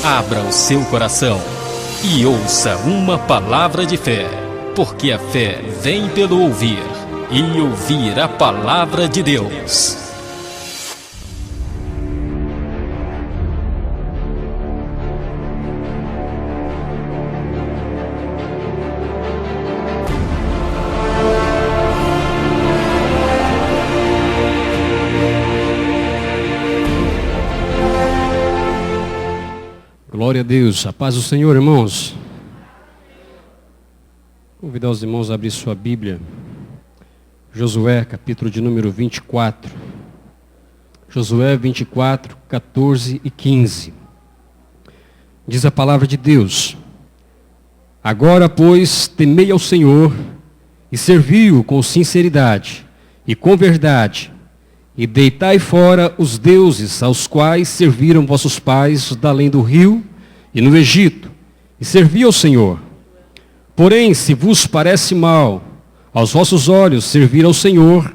Abra o seu coração e ouça uma palavra de fé, porque a fé vem pelo ouvir, e ouvir a palavra de Deus. Glória a Deus, a paz do Senhor, irmãos. Convidar os irmãos a abrir sua Bíblia. Josué, capítulo de número 24. Josué 24, 14 e 15. Diz a palavra de Deus: Agora, pois, temei ao Senhor e servi-o com sinceridade e com verdade, e deitai fora os deuses aos quais serviram vossos pais da além do rio e no Egito, e servi ao Senhor. Porém, se vos parece mal aos vossos olhos servir ao Senhor,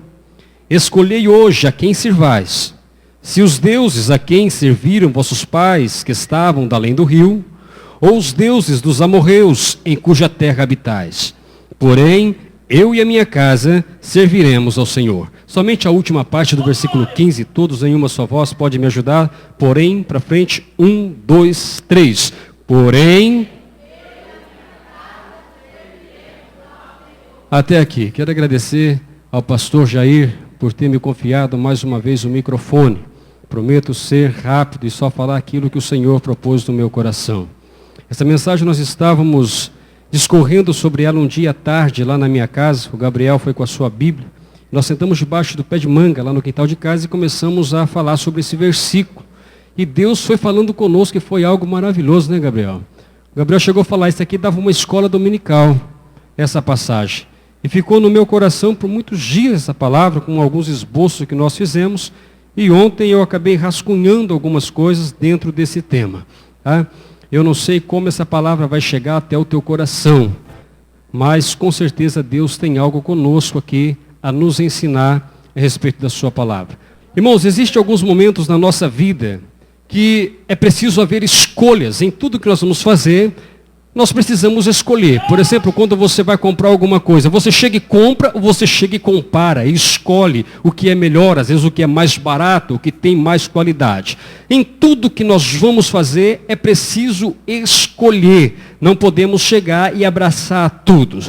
escolhei hoje a quem servais, se os deuses a quem serviram vossos pais que estavam da além do rio, ou os deuses dos amorreus em cuja terra habitais. Porém, eu e a minha casa serviremos ao Senhor. Somente a última parte do versículo 15, todos em uma só voz, pode me ajudar? Porém, para frente, 1, 2, 3. Porém, até aqui. Quero agradecer ao pastor Jair por ter me confiado mais uma vez o microfone. Prometo ser rápido e só falar aquilo que o Senhor propôs no meu coração. Essa mensagem nós estávamos discorrendo sobre ela um dia à tarde lá na minha casa. O Gabriel foi com a sua Bíblia. Nós sentamos debaixo do pé de manga lá no quintal de casa e começamos a falar sobre esse versículo. E Deus foi falando conosco, e foi algo maravilhoso, né, Gabriel? O Gabriel chegou a falar, isso aqui dava uma escola dominical, essa passagem. E ficou no meu coração por muitos dias essa palavra, com alguns esboços que nós fizemos. E ontem eu acabei rascunhando algumas coisas dentro desse tema. Tá? Eu não sei como essa palavra vai chegar até o teu coração, mas com certeza Deus tem algo conosco aqui a nos ensinar a respeito da sua palavra. Irmãos, existem alguns momentos na nossa vida que é preciso haver escolhas. Em tudo que nós vamos fazer, nós precisamos escolher. Por exemplo, quando você vai comprar alguma coisa, você chega e compra ou você chega e compara, e escolhe o que é melhor, às vezes o que é mais barato, o que tem mais qualidade. Em tudo que nós vamos fazer, é preciso escolher. Não podemos chegar e abraçar tudo.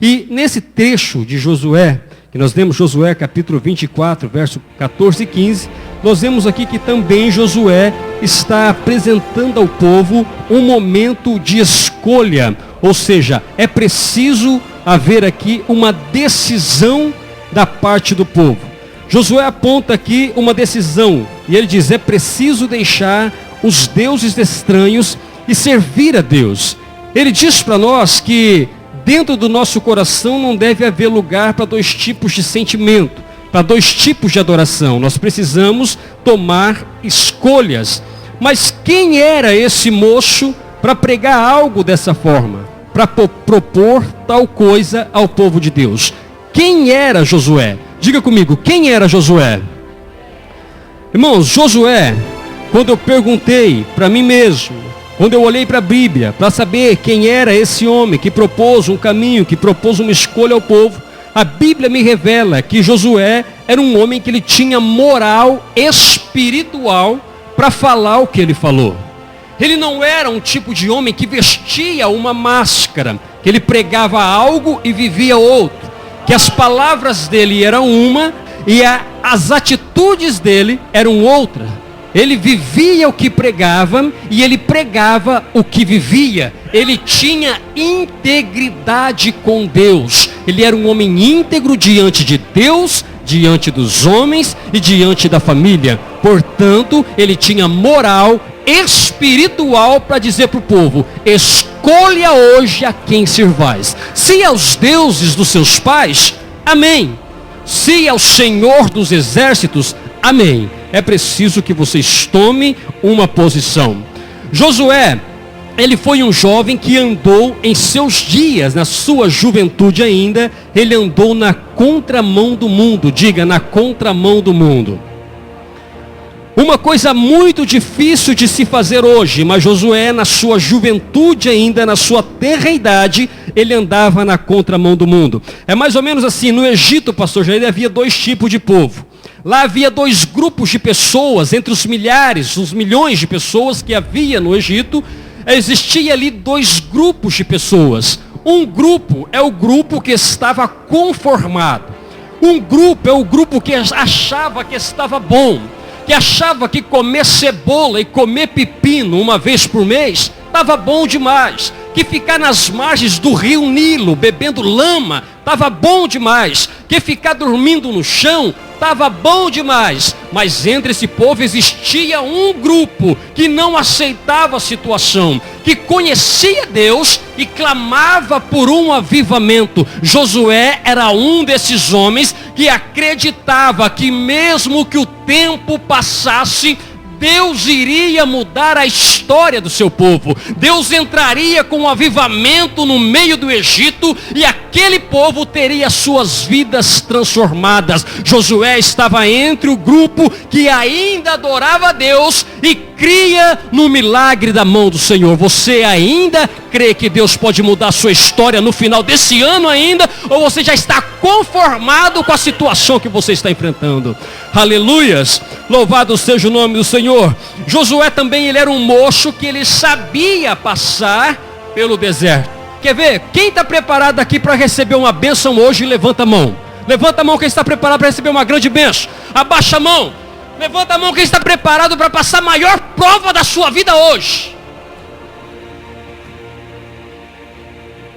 E nesse trecho de Josué, que nós lemos Josué capítulo 24, verso 14 e 15, nós vemos aqui que também Josué está apresentando ao povo um momento de escolha, ou seja, é preciso haver aqui uma decisão da parte do povo. Josué aponta aqui uma decisão, e ele diz, é preciso deixar os deuses estranhos e servir a Deus. Ele diz para nós que dentro do nosso coração não deve haver lugar para dois tipos de sentimento, para dois tipos de adoração. Nós precisamos tomar escolhas. Mas quem era esse moço para pregar algo dessa forma? Para propor tal coisa ao povo de Deus? Quem era Josué? Diga comigo, quem era Josué? Irmãos, Josué, quando eu perguntei para mim mesmo, quando eu olhei para a Bíblia, para saber quem era esse homem que propôs um caminho, que propôs uma escolha ao povo, a Bíblia me revela que Josué era um homem que ele tinha moral espiritual para falar o que ele falou. Ele não era um tipo de homem que vestia uma máscara, que ele pregava algo e vivia outro, que as palavras dele eram uma e as atitudes dele eram outra. Ele vivia o que pregava e ele pregava o que vivia. Ele tinha integridade com Deus. Ele era um homem íntegro diante de Deus, diante dos homens e diante da família. Portanto, ele tinha moral espiritual para dizer para o povo, escolha hoje a quem servais. Se aos deuses dos seus pais, amém. Se ao Senhor dos exércitos, amém. É preciso que vocês tomem uma posição. Josué, ele foi um jovem que andou em seus dias, na sua juventude ainda, ele andou na contramão do mundo. Diga, na contramão do mundo. Uma coisa muito difícil de se fazer hoje, mas Josué, na sua juventude ainda, na sua tenra idade, ele andava na contramão do mundo. É mais ou menos assim, no Egito, pastor Jair, havia 2 tipos de povo. Lá havia 2 grupos de pessoas, entre os milhares, os milhões de pessoas que havia no Egito, existia ali 2 grupos de pessoas. Um grupo é o grupo que estava conformado. Um grupo é o grupo que achava que estava bom, que achava que comer cebola e comer pepino uma vez por mês estava bom demais, que ficar nas margens do rio Nilo bebendo lama estava bom demais, que ficar dormindo no chão estava bom demais. Mas entre esse povo existia um grupo que não aceitava a situação, que conhecia Deus e clamava por um avivamento. Josué era um desses homens que acreditava que mesmo que o tempo passasse, Deus iria mudar a história do seu povo. Deus entraria com um avivamento no meio do Egito e aquele povo teria suas vidas transformadas. Josué estava entre o grupo que ainda adorava a Deus e cria no milagre da mão do Senhor. Você ainda crê que Deus pode mudar a sua história no final desse ano ainda? Ou você já está conformado com a situação que você está enfrentando? Aleluias! Louvado seja o nome do Senhor. Josué também, ele era um moço que ele sabia passar pelo deserto. Quer ver? Quem está preparado aqui para receber uma bênção hoje, levanta a mão. Levanta a mão quem está preparado para receber uma grande bênção. Abaixa a mão. Levanta a mão quem está preparado para passar a maior prova da sua vida hoje.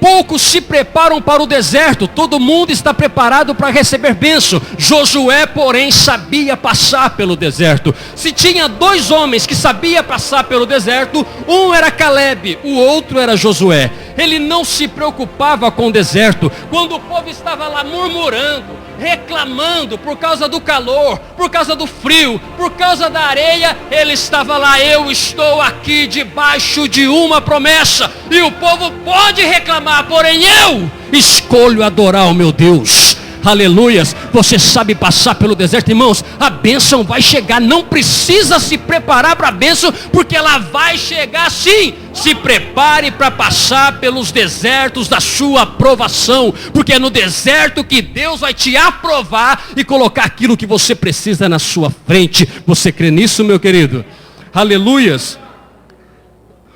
Poucos se preparam para o deserto, todo mundo está preparado para receber bênção. Josué, porém, sabia passar pelo deserto. Se tinha 2 homens que sabiam passar pelo deserto, um era Caleb, o outro era Josué. Ele não se preocupava com o deserto. Quando o povo estava lá murmurando, reclamando por causa do calor, por causa do frio, por causa da areia, ele estava lá: eu estou aqui debaixo de uma promessa, e o povo pode reclamar, porém eu escolho adorar o meu Deus. Aleluias. Você sabe passar pelo deserto, irmãos? A bênção vai chegar. Não precisa se preparar para a bênção, porque ela vai chegar sim. Se prepare para passar pelos desertos da sua aprovação, porque é no deserto que Deus vai te aprovar e colocar aquilo que você precisa na sua frente. Você crê nisso, meu querido? Aleluias.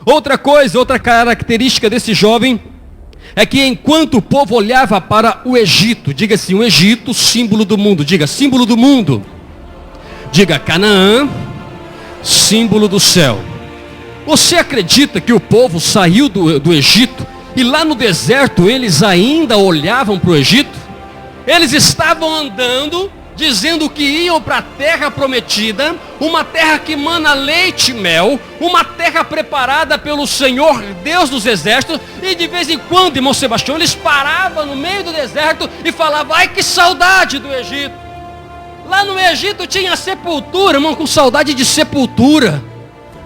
Outra coisa, outra característica desse jovem é que enquanto o povo olhava para o Egito, diga assim, o Egito, símbolo do mundo, diga, símbolo do mundo. Diga, Canaã, símbolo do céu. Você acredita que o povo saiu do Egito e lá no deserto eles ainda olhavam para o Egito? Eles estavam andando, dizendo que iam para a terra prometida, uma terra que mana leite e mel, uma terra preparada pelo Senhor Deus dos exércitos. E de vez em quando, irmão Sebastião, eles paravam no meio do deserto e falavam: ai, que saudade do Egito. Lá no Egito tinha sepultura, irmão, com saudade de sepultura.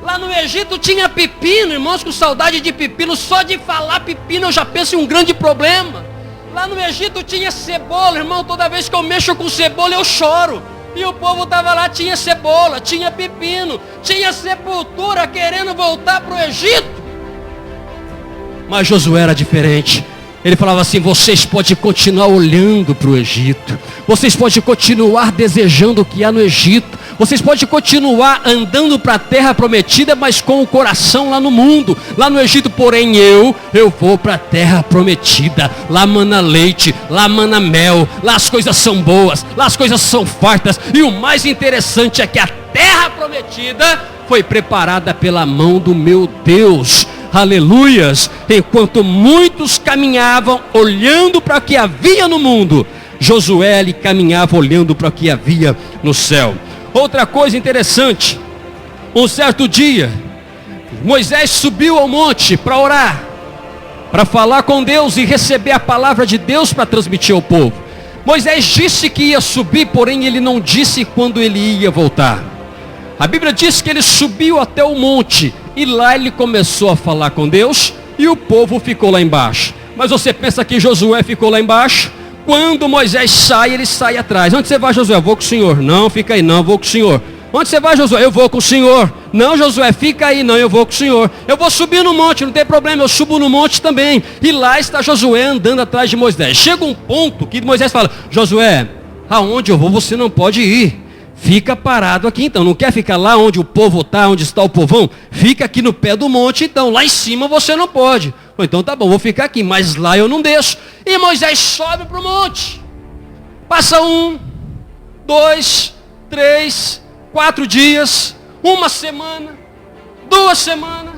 Lá no Egito tinha pepino, irmãos, com saudade de pepino. Só de falar pepino eu já penso em um grande problema. Lá no Egito tinha cebola, irmão, toda vez que eu mexo com cebola eu choro. E o povo estava lá, tinha cebola, tinha pepino, tinha sepultura, querendo voltar para o Egito. Mas Josué era diferente. Ele falava assim: vocês podem continuar olhando para o Egito, vocês podem continuar desejando o que há no Egito, vocês podem continuar andando para a terra prometida, mas com o coração lá no mundo, lá no Egito. Porém eu vou para a terra prometida. Lá mana leite, lá mana mel, lá as coisas são boas, lá as coisas são fartas. E o mais interessante é que a terra prometida foi preparada pela mão do meu Deus. Aleluias. Enquanto muitos caminhavam olhando para o que havia no mundo, Josué ele caminhava olhando para o que havia no céu. Outra coisa interessante, um certo dia, Moisés subiu ao monte para orar, para falar com Deus e receber a palavra de Deus para transmitir ao povo. Moisés disse que ia subir, porém ele não disse quando ele ia voltar. A Bíblia diz que ele subiu até o monte e lá ele começou a falar com Deus e o povo ficou lá embaixo. Mas você pensa que Josué ficou lá embaixo? Quando Moisés sai, ele sai atrás. Onde você vai, Josué? Vou com o senhor. Não, fica aí, não, vou com o senhor. Onde você vai, Josué? Eu vou com o Senhor. Não, Josué, fica aí. Não, eu vou com o Senhor. Eu vou subir no monte, não tem problema, eu subo no monte também. E lá está Josué andando atrás de Moisés. Chega um ponto que Moisés fala: Josué, aonde eu vou você não pode ir. Fica parado aqui então. Não quer ficar lá onde o povo está, onde está o povão? Fica aqui no pé do monte então. Lá em cima você não pode. Então tá bom, vou ficar aqui, mas lá eu não deixo. E Moisés sobe para o monte. Passa 1, 2, 3, 4 dias, 1 semana, 2 semanas.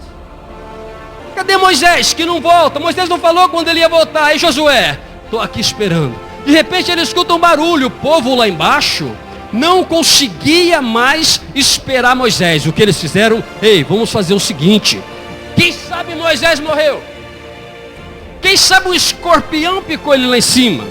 Cadê Moisés que não volta? Moisés não falou quando ele ia voltar. Aí Josué, estou aqui esperando. De repente ele escuta um barulho. O povo lá embaixo não conseguia mais esperar Moisés. O que eles fizeram? Ei, vamos fazer o seguinte. Quem sabe Moisés morreu? Quem sabe um escorpião picou ele lá em cima?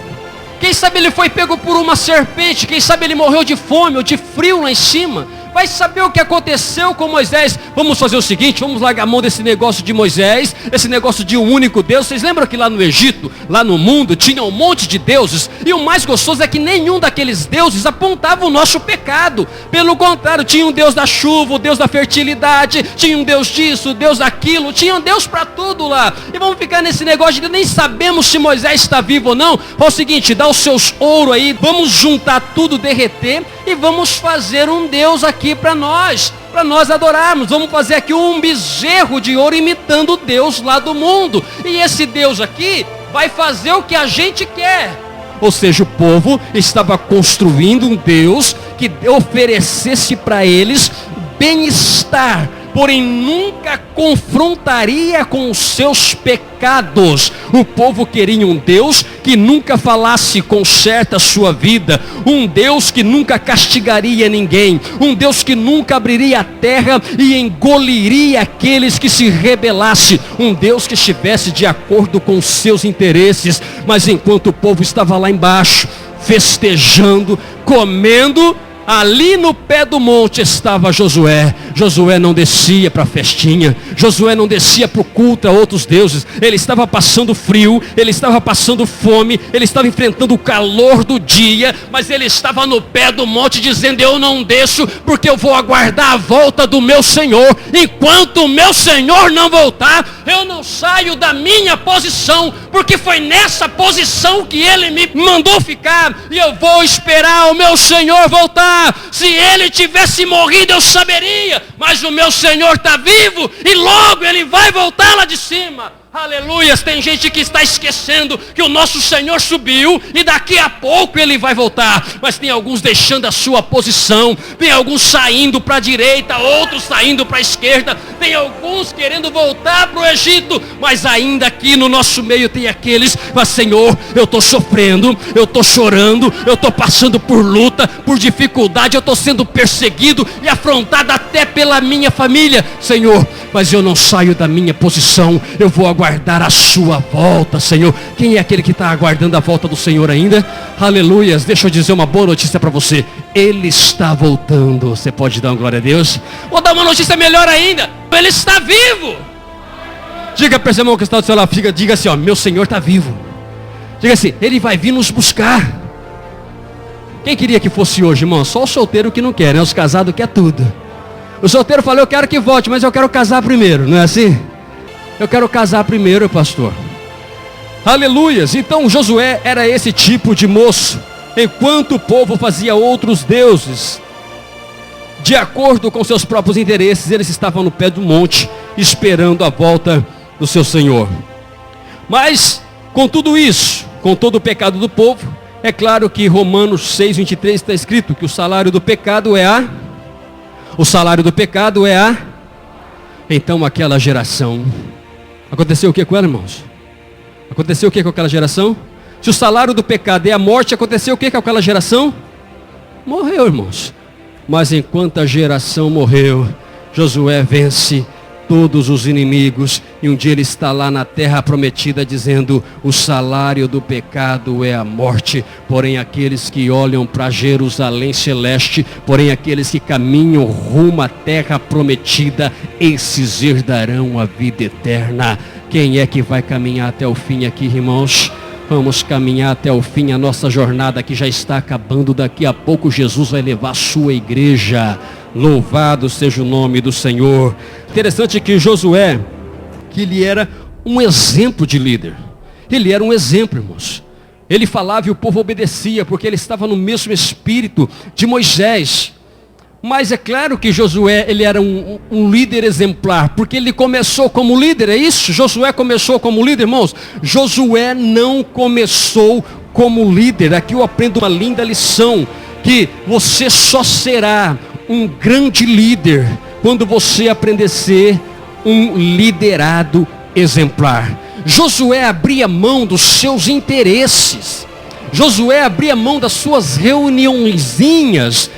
Quem sabe ele foi pego por uma serpente? Quem sabe ele morreu de fome ou de frio lá em cima? Vai saber o que aconteceu com Moisés. Vamos fazer o seguinte, vamos largar a mão desse negócio de Moisés, esse negócio de um único Deus. Vocês lembram que lá no Egito, lá no mundo, tinha um monte de deuses? E o mais gostoso é que nenhum daqueles deuses apontava o nosso pecado. Pelo contrário, tinha um Deus da chuva, o Deus da fertilidade, tinha um Deus disso, Deus daquilo, tinha um Deus para tudo lá. E vamos ficar nesse negócio de nem sabemos se Moisés está vivo ou não. Fala o seguinte, dá os seus ouro aí, vamos juntar tudo, derreter, e vamos fazer um Deus aqui para nós adorarmos. Vamos fazer aqui um bezerro de ouro imitando o Deus lá do mundo. E esse Deus aqui vai fazer o que a gente quer. Ou seja, o povo estava construindo um Deus que oferecesse para eles bem-estar, porém nunca confrontaria com os seus pecados. O povo queria um Deus que nunca falasse conserta a sua vida, um Deus que nunca castigaria ninguém, um Deus que nunca abriria a terra e engoliria aqueles que se rebelassem, um Deus que estivesse de acordo com os seus interesses. Mas enquanto o povo estava lá embaixo, festejando, comendo, ali no pé do monte estava Josué. Josué não descia para a festinha. Josué não descia para o culto a outros deuses. Ele estava passando frio, ele estava passando fome, ele estava enfrentando o calor do dia, mas ele estava no pé do monte dizendo: eu não desço, porque eu vou aguardar a volta do meu Senhor. Enquanto o meu Senhor não voltar, eu não saio da minha posição, porque foi nessa posição que ele me mandou ficar, e eu vou esperar o meu Senhor voltar. Se ele tivesse morrido eu saberia, mas o meu Senhor está vivo e logo ele vai voltar lá de cima. Aleluias. Tem gente que está esquecendo que o nosso Senhor subiu e daqui a pouco ele vai voltar. Mas tem alguns deixando a sua posição, tem alguns saindo para a direita, outros saindo para a esquerda, tem alguns querendo voltar para o Egito, mas ainda aqui no nosso meio tem aqueles: mas Senhor, eu estou sofrendo, eu estou chorando, eu estou passando por luta, por dificuldade, eu estou sendo perseguido e afrontado até pela minha família, Senhor, mas eu não saio da minha posição, eu vou aguardar a sua volta, Senhor. Quem é aquele que está aguardando a volta do Senhor ainda? Aleluias. Deixa eu dizer uma boa notícia para você: Ele está voltando. Você pode dar uma glória a Deus? Vou dar uma notícia melhor ainda: Ele está vivo. Diga para esse irmão que está do seu lado, diga assim, ó: meu Senhor está vivo. Diga assim: Ele vai vir nos buscar. Quem queria que fosse hoje, irmão? Só o solteiro que não quer, né? Os casados quer tudo. O solteiro falou: eu quero que volte, mas eu quero casar primeiro, não é assim? Eu quero casar primeiro, pastor. Aleluias. Então Josué era esse tipo de moço. Enquanto o povo fazia outros deuses, de acordo com seus próprios interesses, eles estavam no pé do monte, esperando a volta do seu Senhor. Mas, com tudo isso, com todo o pecado do povo, é claro que Romanos 6:23 está escrito que o salário do pecado é a... O salário do pecado é a... Então aquela geração... Aconteceu o que com ela, irmãos? Aconteceu o que com aquela geração? Se o salário do pecado é a morte, aconteceu o que com aquela geração? Morreu, irmãos. Mas enquanto a geração morreu, Josué vence todos os inimigos, e um dia ele está lá na terra prometida dizendo: o salário do pecado é a morte, porém aqueles que olham para Jerusalém celeste, porém aqueles que caminham rumo à terra prometida, esses herdarão a vida eterna. Quem é que vai caminhar até o fim aqui, irmãos? Vamos caminhar até o fim, a nossa jornada que já está acabando. Daqui a pouco Jesus vai levar a sua igreja Louvado seja o nome do Senhor. Interessante que Josué, que ele era um exemplo de líder. Ele era um exemplo, irmãos. Ele falava e o povo obedecia, porque ele estava no mesmo espírito de Moisés. Mas é claro que Josué, ele era um líder exemplar, porque ele começou como líder, é isso? Josué começou como líder, irmãos? Josué não começou como líder. Aqui eu aprendo uma linda lição, que você só será um grande líder quando você aprender a ser um liderado exemplar. Josué abria mão dos seus interesses. Josué abria mão das suas reuniõezinhas.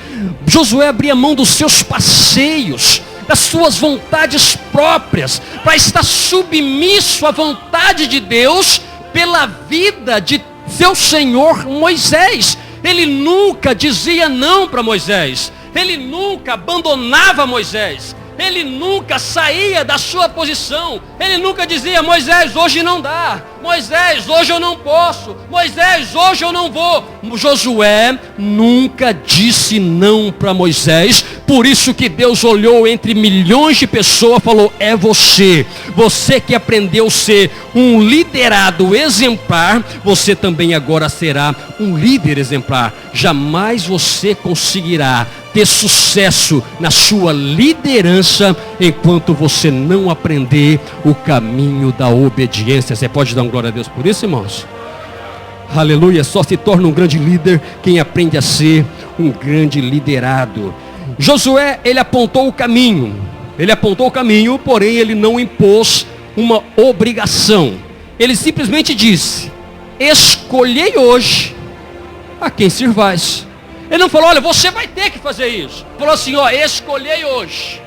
Josué abria mão dos seus passeios, das suas vontades próprias, para estar submisso à vontade de Deus pela vida de seu senhor Moisés. Ele nunca dizia não para Moisés. Ele nunca abandonava Moisés. Ele nunca saía da sua posição. Ele nunca dizia: Moisés, hoje não dá. Moisés, hoje eu não posso. Moisés, hoje eu não vou. Josué nunca disse não para Moisés. Por isso que Deus olhou entre milhões de pessoas e falou: é você. Você que aprendeu a ser um liderado exemplar, você também agora será um líder exemplar. Jamais você conseguirá ter sucesso na sua liderança enquanto você não aprender o caminho da obediência. Você pode dar uma glória a Deus por isso, irmãos? Aleluia. Só se torna um grande líder quem aprende a ser um grande liderado. Josué, ele apontou o caminho. Ele apontou o caminho, porém ele não impôs uma obrigação. Ele simplesmente disse: escolhei hoje a quem sirvais. Ele não falou: olha, você vai ter que fazer isso. Ele falou assim: ó, escolhei hoje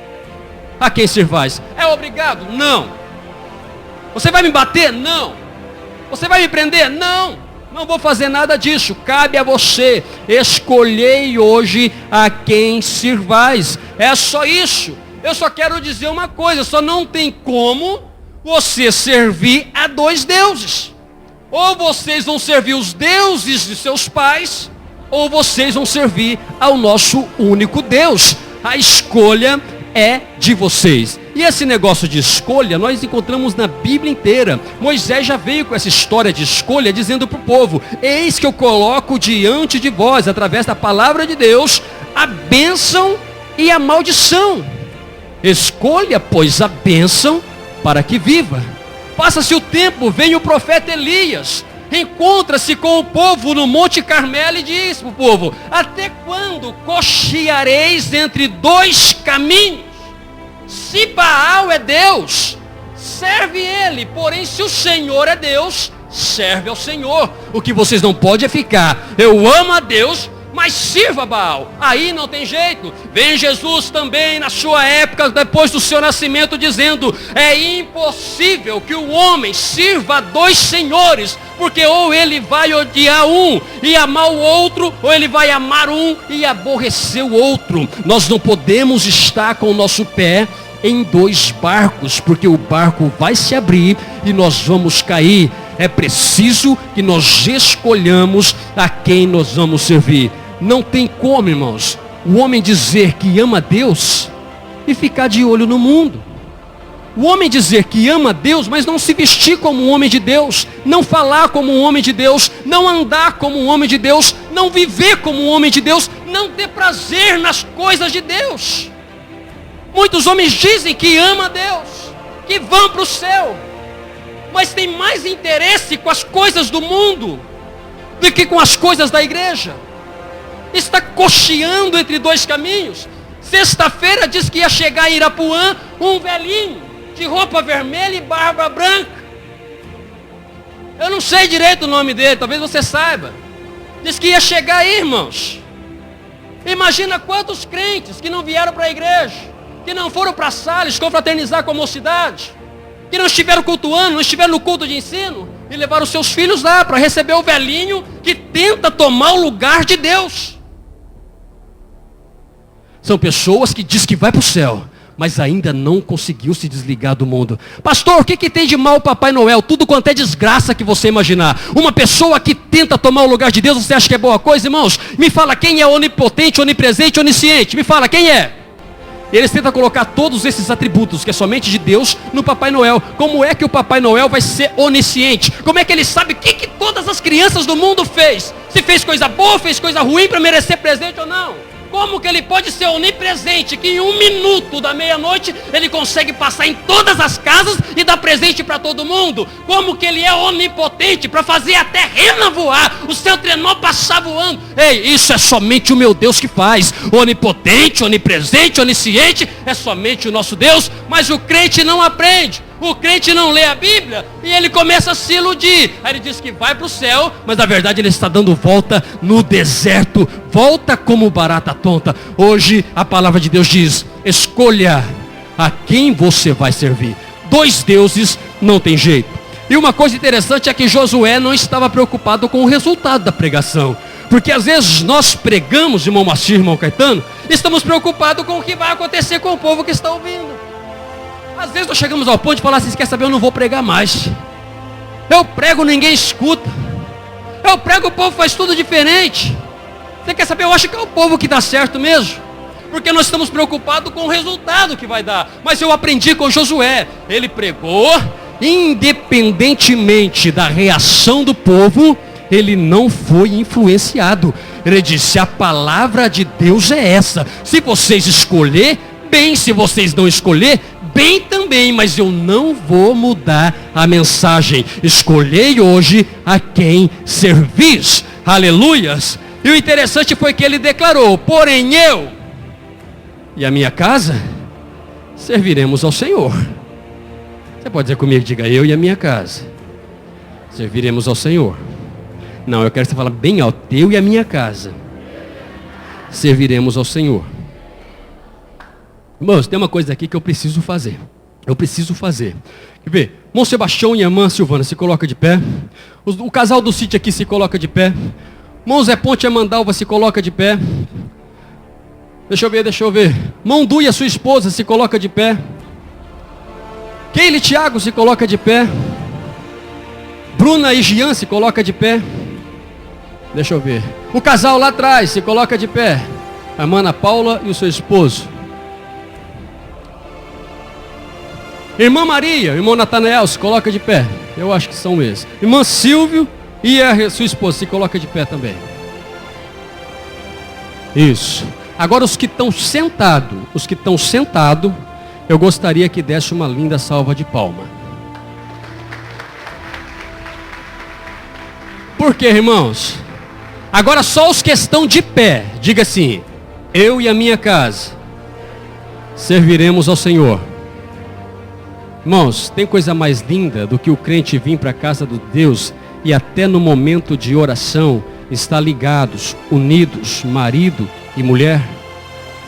a quem sirvais. É obrigado? Não. Você vai me bater? Não. Você vai me prender? Não. Não vou fazer nada disso. Cabe a você. Escolhei hoje a quem sirvais. É só isso. Eu só quero dizer uma coisa: só não tem como você servir a dois deuses. Ou vocês vão servir os deuses de seus pais, ou vocês vão servir ao nosso único Deus. A escolha é de vocês. E esse negócio de escolha nós encontramos na Bíblia inteira. Moisés já veio com essa história de escolha, dizendo para o povo: eis que eu coloco diante de vós, através da palavra de Deus, a bênção e a maldição. Escolha, pois, a bênção para que viva. Passa-se o tempo, vem o profeta Elias, encontra-se com o povo no Monte Carmelo e diz para o povo: até quando cocheareis entre dois caminhos? Se Baal é Deus, serve ele. Porém, se o Senhor é Deus, serve ao Senhor. O que vocês não podem é ficar: eu amo a Deus, mas sirva Baal. Aí não tem jeito. Vem Jesus também na sua época, depois do seu nascimento, dizendo: é impossível que o homem sirva a dois senhores, porque ou ele vai odiar um e amar o outro, ou ele vai amar um e aborrecer o outro. Nós não podemos estar com o nosso pé em dois barcos, porque o barco vai se abrir e nós vamos cair. É preciso que nós escolhamos a quem nós vamos servir. Não tem como, irmãos, o homem dizer que ama Deus e ficar de olho no mundo. O homem dizer que ama Deus, mas não se vestir como um homem de Deus, não falar como um homem de Deus, não andar como um homem de Deus, não viver como um homem de Deus, não ter prazer nas coisas de Deus. Muitos homens dizem que amam a Deus, que vão para o céu, mas tem mais interesse com as coisas do mundo do que com as coisas da igreja. Está cocheando entre dois caminhos. Sexta-feira disse que ia chegar em Irapuã um velhinho de roupa vermelha e barba branca. Eu não sei direito o nome dele, talvez você saiba. Diz que ia chegar aí, irmãos. Imagina quantos crentes que não vieram para a igreja, que não foram para Sales confraternizar com a mocidade, que não estiveram cultuando, não estiveram no culto de ensino, e levaram seus filhos lá para receber o velhinho que tenta tomar o lugar de Deus. São pessoas que dizem que vai para o céu, mas ainda não conseguiu se desligar do mundo. Pastor, o que tem de mal o Papai Noel? Tudo quanto é desgraça que você imaginar. Uma pessoa que tenta tomar o lugar de Deus, você acha que é boa coisa, irmãos? Me fala, quem é onipotente, onipresente, onisciente? Me fala, quem é? Eles tentam colocar todos esses atributos, que é somente de Deus, no Papai Noel. Como é que o Papai Noel vai ser onisciente? Como é que ele sabe o que todas as crianças do mundo fez? Se fez coisa boa, fez coisa ruim para merecer presente ou não? Como que ele pode ser onipresente, que em 1 minuto da meia-noite ele consegue passar em todas as casas e dar presente para todo mundo? Como que ele é onipotente para fazer a terrena voar, o seu trenó passar voando? Ei, isso é somente o meu Deus que faz. Onipotente, onipresente, onisciente, é somente o nosso Deus, mas o crente não aprende. O crente não lê a Bíblia e ele começa a se iludir. Aí ele diz que vai para o céu, mas na verdade ele está dando volta no deserto. Volta como barata tonta. Hoje a palavra de Deus diz: escolha a quem você vai servir. 2 deuses não tem jeito. E uma coisa interessante é que Josué não estava preocupado com o resultado da pregação. Porque às vezes nós pregamos, irmão Macir, irmão Caetano, estamos preocupados com o que vai acontecer com o povo que está ouvindo. Às vezes nós chegamos ao ponto de falar assim: quer saber, eu não vou pregar mais. Eu prego, ninguém escuta. Eu prego, o povo faz tudo diferente. Você quer saber, eu acho que é o povo que dá certo mesmo. Porque nós estamos preocupados com o resultado que vai dar. Mas eu aprendi com Josué. Ele pregou, independentemente da reação do povo, ele não foi influenciado. Ele disse: a palavra de Deus é essa. Se vocês escolher, bem. Se vocês não escolher, bem também, mas eu não vou mudar a mensagem. Escolhei hoje a quem servis. Aleluias. E o interessante foi que ele declarou: porém eu e a minha casa serviremos ao Senhor. Você pode dizer comigo, diga: eu e a minha casa serviremos ao Senhor. Não, eu quero que você fale bem alto: eu e a minha casa serviremos ao Senhor. Irmãos, tem uma coisa aqui que eu preciso fazer. Quer ver? Irmão Sebastião e a irmã Silvana, se coloca de pé. O casal do sítio aqui se coloca de pé. Irmão Zé Ponte e a Mandalva se coloca de pé. Deixa eu ver. Irmão Du e a sua esposa se coloca de pé. Keile e Thiago se coloca de pé. Bruna e Gian se coloca de pé. Deixa eu ver. O casal lá atrás se coloca de pé. A irmã Ana Paula e o seu esposo. Irmã Maria, irmão Natanael, se coloca de pé. Eu acho que são eles. Irmã Silvio e a sua esposa se coloca de pé também. Isso. Agora os que estão sentados, eu gostaria que desse uma linda salva de palma. Por quê, irmãos? Agora só os que estão de pé, diga assim: eu e a minha casa serviremos ao Senhor. Irmãos, tem coisa mais linda do que o crente vir para a casa de Deus e até no momento de oração estar ligados, unidos, marido e mulher?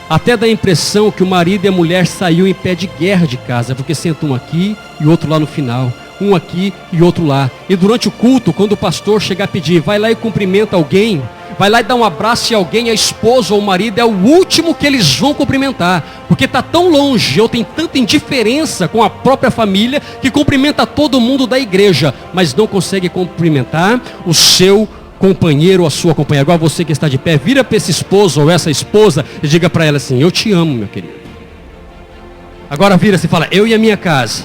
Até dá a impressão que o marido e a mulher saiu em pé de guerra de casa, porque sentam um aqui e outro lá no final, um aqui e outro lá. E durante o culto, quando o pastor chegar a pedir, vai lá e cumprimenta alguém, vai lá e dá um abraço a alguém, a esposa ou o marido é o último que eles vão cumprimentar, porque está tão longe, ou tem tanta indiferença com a própria família, que cumprimenta todo mundo da igreja, mas não consegue cumprimentar o seu companheiro ou a sua companheira. Agora você que está de pé, vira para esse esposo ou essa esposa e diga para ela assim: eu te amo, meu querido. Agora vira-se e fala: eu e a minha casa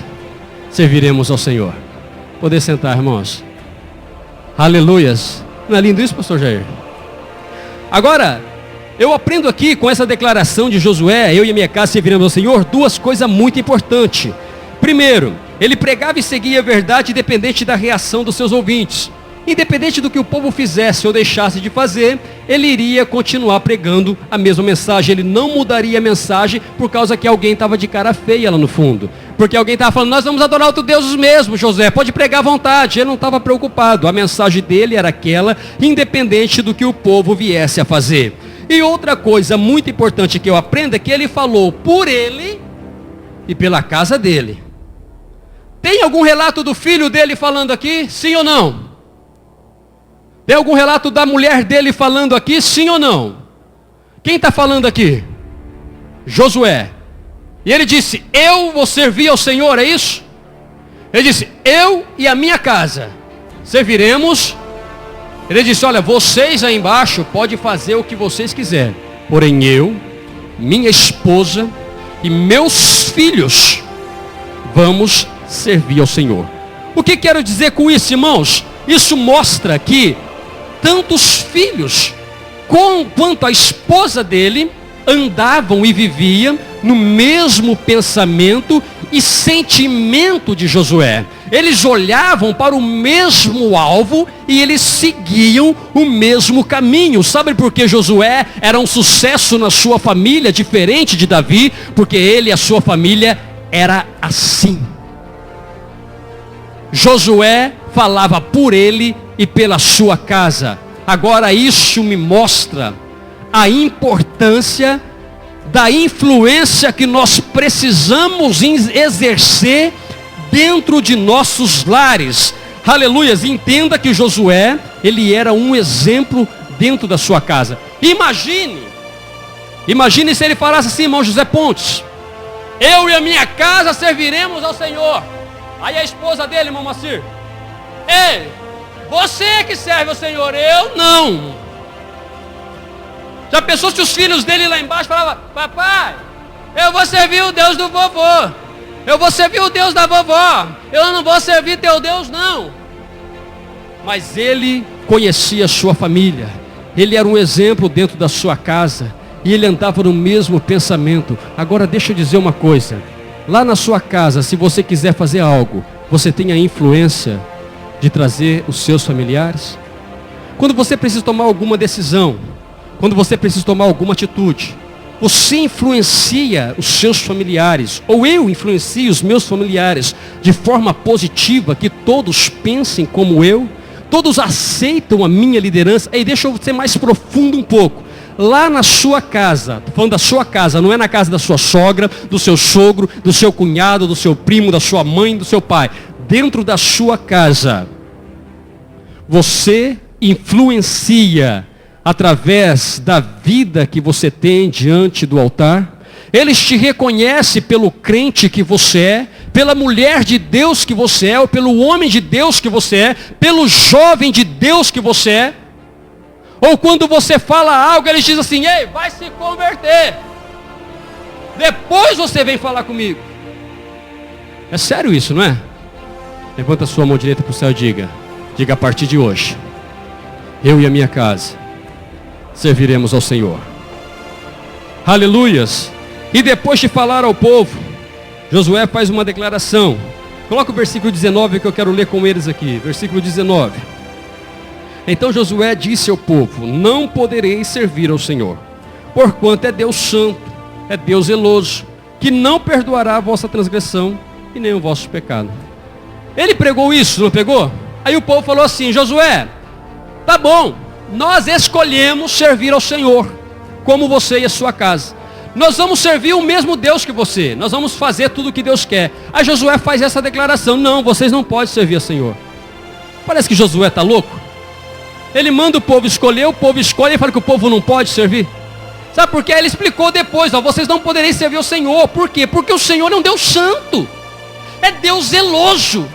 serviremos ao Senhor. Poder sentar, irmãos. Aleluias. Não é lindo isso, pastor Jair? Agora, eu aprendo aqui com essa declaração de Josué: eu e a minha casa serviremos ao Senhor, 2 coisas muito importantes. Primeiro, ele pregava e seguia a verdade independente da reação dos seus ouvintes. Independente do que o povo fizesse ou deixasse de fazer, ele iria continuar pregando a mesma mensagem. Ele não mudaria a mensagem por causa que alguém estava de cara feia lá no fundo. Porque alguém estava falando: nós vamos adorar outro Deus mesmo, Josué, pode pregar à vontade. Ele não estava preocupado. A mensagem dele era aquela, independente do que o povo viesse a fazer. E outra coisa muito importante que eu aprendo é que ele falou por ele e pela casa dele. Tem algum relato do filho dele falando aqui? Sim ou não? Tem algum relato da mulher dele falando aqui? Sim ou não? Quem está falando aqui? Josué. E ele disse: eu vou servir ao Senhor, é isso? Ele disse: eu e a minha casa serviremos. Ele disse: olha, vocês aí embaixo podem fazer o que vocês quiserem, porém eu, minha esposa e meus filhos vamos servir ao Senhor. O que quero dizer com isso, irmãos? Isso mostra que tanto os filhos quanto a esposa dele andavam e viviam no mesmo pensamento e sentimento de Josué. Eles olhavam para o mesmo alvo e eles seguiam o mesmo caminho. Sabe por que Josué era um sucesso na sua família, diferente de Davi? Porque ele e a sua família era assim. Josué falava por ele e pela sua casa. Agora isso me mostra a importância da influência que nós precisamos exercer dentro de nossos lares. Aleluias. Entenda que Josué, ele era um exemplo dentro da sua casa. Imagine se ele falasse assim, irmão José Pontes: eu e a minha casa serviremos ao Senhor. Aí a esposa dele, irmão Macir: ei, você que serve ao Senhor, eu não. Já pensou se os filhos dele lá embaixo falavam: papai, eu vou servir o Deus do vovô, eu vou servir o Deus da vovó, eu não vou servir teu Deus não. Mas ele conhecia a sua família, ele era um exemplo dentro da sua casa, e ele andava no mesmo pensamento. Agora deixa eu dizer uma coisa: lá na sua casa, se você quiser fazer algo, você tem a influência de trazer os seus familiares? Quando você precisa tomar alguma decisão, quando você precisa tomar alguma atitude, você influencia os seus familiares, ou eu influencio os meus familiares de forma positiva, que todos pensem como eu, todos aceitam a minha liderança. E deixa eu ser mais profundo um pouco. Lá na sua casa, estou falando da sua casa, não é na casa da sua sogra, do seu sogro, do seu cunhado, do seu primo, da sua mãe, do seu pai. Dentro da sua casa, você influencia através da vida que você tem diante do altar. Eles te reconhecem pelo crente que você é, pela mulher de Deus que você é, ou pelo homem de Deus que você é, pelo jovem de Deus que você é. Ou quando você fala algo, eles dizem assim: ei, vai se converter, depois você vem falar comigo. É sério isso, não é? Levanta a sua mão direita para o céu e diga: a partir de hoje, eu e a minha casa serviremos ao Senhor. Aleluias. E depois de falar ao povo, Josué faz uma declaração. Coloca o versículo 19 que eu quero ler com eles aqui. Versículo 19. Então Josué disse ao povo: não podereis servir ao Senhor, porquanto é Deus santo, é Deus zeloso, que não perdoará a vossa transgressão e nem o vosso pecado. Ele pregou isso, não pegou? Aí o povo falou assim: Josué, tá bom, nós escolhemos servir ao Senhor, como você e a sua casa. Nós vamos servir o mesmo Deus que você, nós vamos fazer tudo o que Deus quer. Aí Josué faz essa declaração: não, vocês não podem servir ao Senhor. Parece que Josué está louco. Ele manda o povo escolher, o povo escolhe e fala que o povo não pode servir. Sabe por quê? Ele explicou depois: ó, vocês não poderem servir ao Senhor. Por quê? Porque o Senhor é um Deus santo, é Deus zeloso,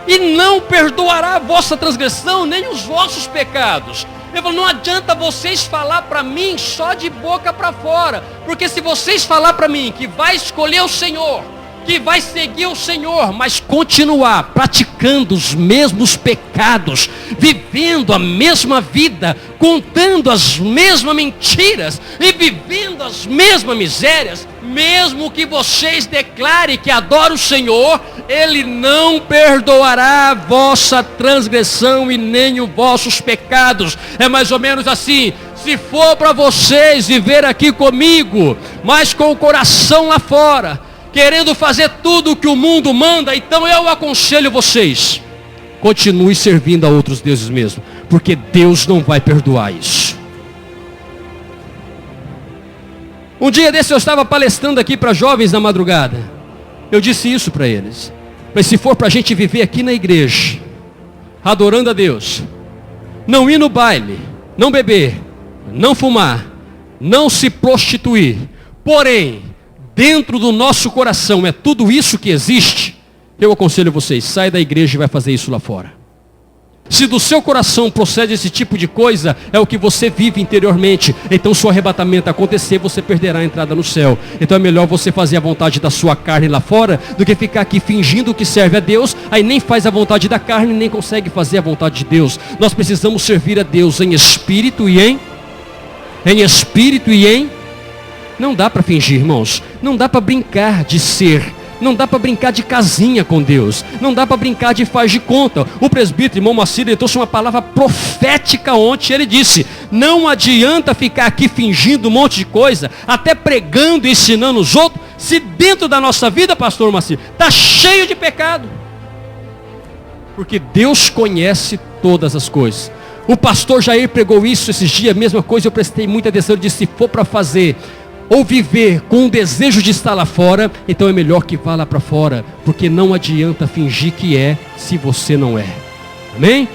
e não perdoará a vossa transgressão, nem os vossos pecados. Ele falou: não adianta vocês falar para mim só de boca para fora, porque se vocês falar para mim que vai escolher o Senhor, que vai seguir o Senhor, mas continuar praticando os mesmos pecados, vivendo a mesma vida, contando as mesmas mentiras e vivendo as mesmas misérias, mesmo que vocês declarem que adoram o Senhor, Ele não perdoará a vossa transgressão e nem os vossos pecados. É mais ou menos assim: se for para vocês viver aqui comigo, mas com o coração lá fora, querendo fazer tudo o que o mundo manda, então eu aconselho vocês: continue servindo a outros deuses mesmo, porque Deus não vai perdoar isso. Um dia desse eu estava palestrando aqui para jovens na madrugada. Eu disse isso para eles: mas se for para a gente viver aqui na igreja, adorando a Deus, não ir no baile, não beber, não fumar, não se prostituir, porém dentro do nosso coração é tudo isso que existe, eu aconselho vocês: sai da igreja e vai fazer isso lá fora. Se do seu coração procede esse tipo de coisa, é o que você vive interiormente. Então, se o arrebatamento acontecer, você perderá a entrada no céu. Então é melhor você fazer a vontade da sua carne lá fora, do que ficar aqui fingindo que serve a Deus, aí nem faz a vontade da carne, nem consegue fazer a vontade de Deus. Nós precisamos servir a Deus em espírito e em espírito e em... Não dá para fingir, irmãos. Não dá para brincar de ser. Não dá para brincar de casinha com Deus. Não dá para brincar de faz de conta. O presbítero, irmão Macir, ele trouxe uma palavra profética ontem. Ele disse, não adianta ficar aqui fingindo um monte de coisa, até pregando e ensinando os outros, se dentro da nossa vida, pastor Macir, está cheio de pecado. Porque Deus conhece todas as coisas. O pastor Jair pregou isso esses dias, a mesma coisa, eu prestei muita atenção. Ele disse, se for para fazer ou viver com o desejo de estar lá fora, então é melhor que vá lá para fora, porque não adianta fingir que é, se você não é. Amém?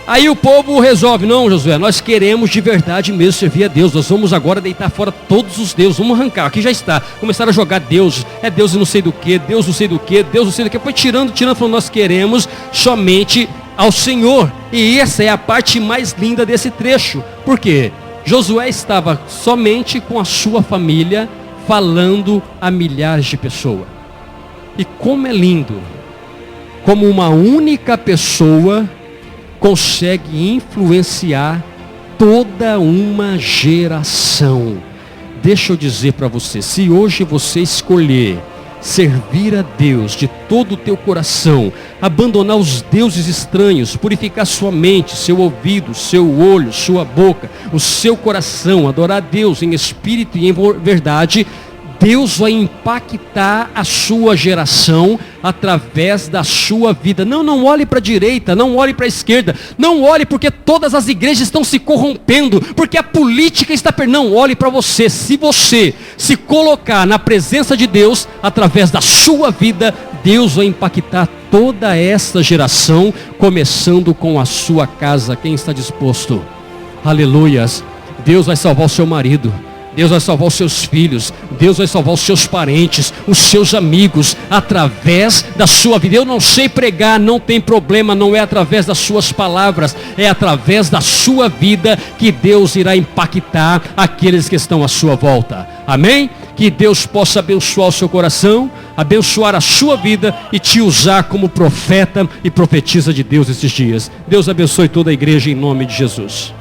Aí o povo resolve, não, Josué, nós queremos de verdade mesmo servir a Deus, nós vamos agora deitar fora todos os deuses, vamos arrancar, aqui já está, começaram a jogar deuses, é Deus não sei do que, Deus não sei do que, Deus não sei do que, foi tirando, falando, nós queremos somente ao Senhor, e essa é a parte mais linda desse trecho. Por quê? Josué estava somente com a sua família, falando a milhares de pessoas. E como é lindo, como uma única pessoa consegue influenciar toda uma geração. Deixa eu dizer para você, se hoje você escolher servir a Deus de todo o teu coração, abandonar os deuses estranhos, purificar sua mente, seu ouvido, seu olho, sua boca, o seu coração, adorar a Deus em espírito e em verdade, Deus vai impactar a sua geração através da sua vida. Não olhe para a direita, não olhe para a esquerda, não olhe porque todas as igrejas estão se corrompendo, porque a política está não, olhe para você. Se você se colocar na presença de Deus, através da sua vida, Deus vai impactar toda essa geração, começando com a sua casa. Quem está disposto? Aleluias. Deus vai salvar o seu marido. Deus vai salvar os seus filhos, Deus vai salvar os seus parentes, os seus amigos, através da sua vida. Eu não sei pregar, não tem problema, não é através das suas palavras, é através da sua vida que Deus irá impactar aqueles que estão à sua volta. Amém? Que Deus possa abençoar o seu coração, abençoar a sua vida e te usar como profeta e profetisa de Deus esses dias. Deus abençoe toda a igreja em nome de Jesus.